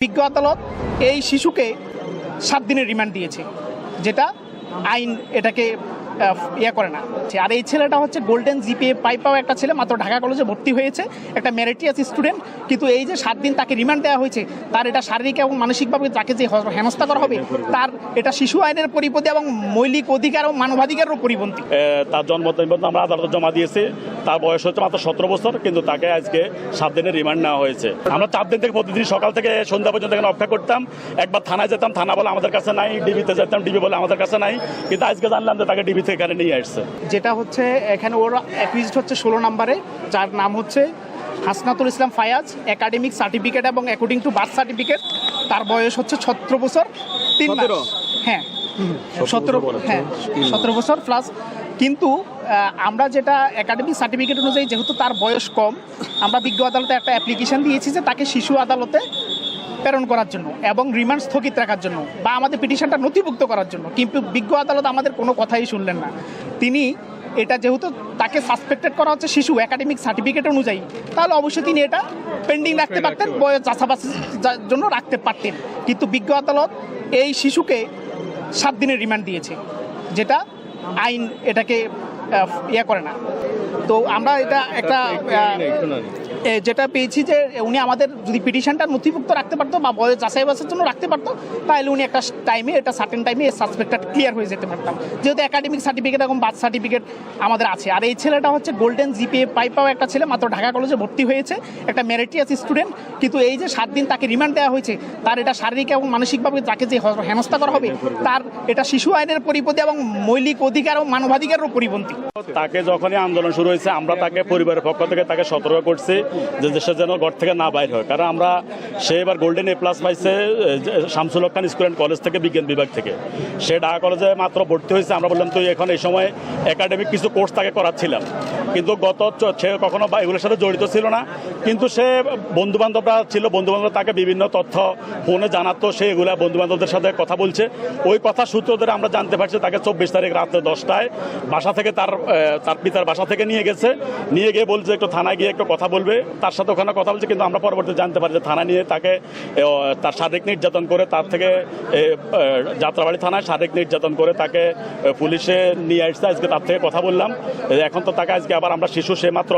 বিজ্ঞ আদালত এই শিশুকে 7 দিনের রিমান্ড দিয়েছে, যেটা আইন এটাকে করে না। আর এই ছেলেটা হচ্ছে গোল্ডেন জিপিএ পাওয়া একটা ছেলে, মাত্র ঢাকা কলেজে ভর্তি হয়েছে, একটা মেরিটিয়াস স্টুডেন্ট। কিন্তু এই যে 7 দিন তাকে রিমান্ড দেওয়া হয়েছে, তার এটা শারীরিক এবং মানসিকভাবে তাকে যে হেনস্থা করা হবে, তার এটা শিশু আইনের পরিপন্থী এবং মৌলিক অধিকার ও মানবাধিকারেরও পরিপন্থী। তার জন্ম আমরা আদালতে জমা দিয়েছি। তার বয়স হচ্ছে মাত্র 17 বছর, কিন্তু তাকে আজকে 7 দিনের রিমান্ড নেওয়া হয়েছে। আমরা 4 দিন থেকে প্রতিদিন সকাল থেকে সন্ধ্যা পর্যন্ত এখানে অপেক্ষা করতাম। একবার থানায় যেতাম, থানা বলে আমাদের কাছে নাই, ডিবিতে যেতাম, ডিবি বলে আমাদের কাছে নাই, কিন্তু আজকে জানলাম যে তাকে ডিবি থেকে এখানে নিয়ে আসছে। যেটা হচ্ছে এখানে ওর অ্যাকুইজড হচ্ছে 16 নম্বরে, যার নাম হচ্ছে হাসনাতুল ইসলাম ফায়াজ, একাডেমিক সার্টিফিকেট এবং অ্যাকর্ডিং টু বার্থ সার্টিফিকেট তার বয়স হচ্ছে 17 বছর 3 মাস। হ্যাঁ 17 বছর প্লাস। কিন্তু আমরা যেটা একাডেমিক সার্টিফিকেট অনুযায়ী, যেহেতু তার বয়স কম, আমরা বিজ্ঞ আদালতে একটা অ্যাপ্লিকেশন দিয়েছি যে তাকে শিশু আদালতে প্রেরণ করার জন্য এবং রিমান্ড স্থগিত রাখার জন্য বা আমাদের পিটিশনটা নথিভুক্ত করার জন্য। কিন্তু বিজ্ঞ আদালত আমাদের কোনো কথাই শুনলেন না। তিনি এটা যেহেতু তাকে সাসপেক্টেড করা হচ্ছে শিশু একাডেমিক সার্টিফিকেট অনুযায়ী, তাহলে অবশ্যই তিনি এটা পেন্ডিং রাখতে পারতেন, বয়স চাষাবাসের জন্য রাখতে পারতেন। কিন্তু বিজ্ঞ আদালত এই শিশুকে 7 দিনের রিমান্ড দিয়েছে, যেটা আইন এটাকে করে না। তো আমরা এটা একটা যেটা পেয়েছি যে উনি আমাদের যদি পিটিশনটা নথিভুক্ত রাখতে পারতো বা বয়স যাচাই বাছাইয়ের জন্য রাখতে পারতো, তাহলে উনি একটা টাইমে, এটা সার্টেন টাইমে সাসপেক্টটা ক্লিয়ার হয়ে যেতে পারতাম, যেহেতু একাডেমিক সার্টিফিকেট এবং বার্থ সার্টিফিকেট আমাদের আছে। আর এই ছেলেটা হচ্ছে গোল্ডেন জিপিএ পাওয়া একটা ছেলে, মাত্র ঢাকা কলেজে ভর্তি হয়েছে, একটা মেরিটিয়াস স্টুডেন্ট। কিন্তু এই যে 7 দিন তাকে রিমান্ড দেওয়া হয়েছে, তার এটা শারীরিক এবং মানসিকভাবে তাকে যে হেনস্থা করা হবে, তার এটা শিশু আইনের পরিপন্থী এবং মৌলিক অধিকার ও মানবাধিকারেরও পরিপন্থী। তাকে যখনই আন্দোলন শুরু হয়েছে, আমরা তাকে পরিবারের পক্ষ থেকে তাকে সতর্ক করছি যে দেশের যেন ঘর থেকে না বাইর হয়। কারণ আমরা সে এবার গোল্ডেন এ প্লাস পাইছে শামসুল হক খান স্কুল অ্যান্ড কলেজ থেকে, বিজ্ঞান বিভাগ থেকে। সে ঢাকা কলেজে মাত্র ভর্তি হয়েছে। আমরা বললাম তুই এখন এই সময় একাডেমিক কিছু কোর্স তাকে করাচ্ছিলাম, কিন্তু সে কখনো এগুলোর সাথে জড়িত ছিল না। কিন্তু সে বন্ধুবান্ধবরা ছিল, বন্ধুবান্ধব তাকে বিভিন্ন তথ্য ফোনে জানাতো, সে এগুলা বন্ধুবান্ধবদের সাথে কথা বলছে। ওই কথা সূত্র ধরে আমরা জানতে পারছি তাকে 24 তারিখ রাত্রে 10টায় বাসা থেকে তার পিতার বাসা থেকে নিয়ে গেছে। নিয়ে গিয়ে বলছে একটু থানায় গিয়ে একটু কথা বলবে, তার সাথে ওখানে কথা বলছে। কিন্তু আমরা পরবর্তী জানতে পারি যে থানা নিয়ে তাকে তার শারীরিক নির্যাতন করে, তার থেকে যাত্রাবাড়ি থানায় শারীরিক নির্যাতন করে তাকে পুলিশে নিয়ে আসছে। আজকে তার থেকে কথা বললাম। এখন তো তাকে আজকে আবার আমরা শিশু, সে মাত্র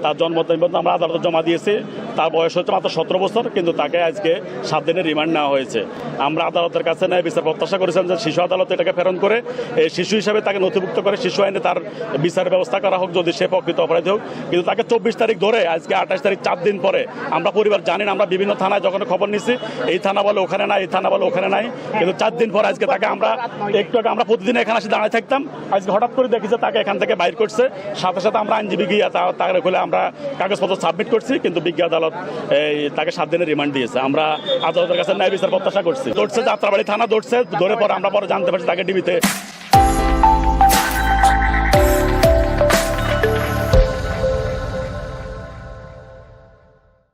তার জন্ম আমরা আদালতে জমা দিয়েছি। তার বয়স হচ্ছে মাত্র 17 বছর, কিন্তু তাকে আজকে 7 দিনের রিমান্ড নেওয়া হয়েছে। আমরা আদালতের কাছে ন্যায় বিচার প্রত্যাশা করেছিলাম যে শিশু আদালত এটাকে প্রেরণ করে শিশু হিসাবে তাকে নথিভুক্ত করে শিশু আইনে তার বিচার ব্যবস্থা করা হোক, যদি সে প্রকৃত অপরাধী হোক। কিন্তু তাকে 24 তারিখ ধরে আজকে 28 তারিখ, 4 দিন পরে আমরা পরিবার জানি না। আমরা বিভিন্ন থানায় যখন খবর নিচ্ছি, এই থানা বলে ওখানে নাই, এই থানা বলে ওখানে নাই, কিন্তু 4 দিন পরে আজকে তাকে আমরা একটু আগে আমরা প্রতিদিন এখানে আসে দাঁড়ায় থাকতাম। আজকে হঠাৎ করে দেখি যে তাকে এখান থেকে বাইর করছে। সাথে সাথে আমরা আইনজীবী গিয়ে তাকে খুলে আমরা কাগজপত্র সাবমিট করছি, কিন্তু বিজ্ঞ আদালত তাকে 7 দিনের রিমান্ড দিয়েছে। আমরা আদালতের কাছে ন্যায় বিচার প্রত্যাশা করছি। ধরছে যাত্রাবাড়ি থানা, ধরে পরে আমরা পরে জানতে পারছি তাকে ডিবিতে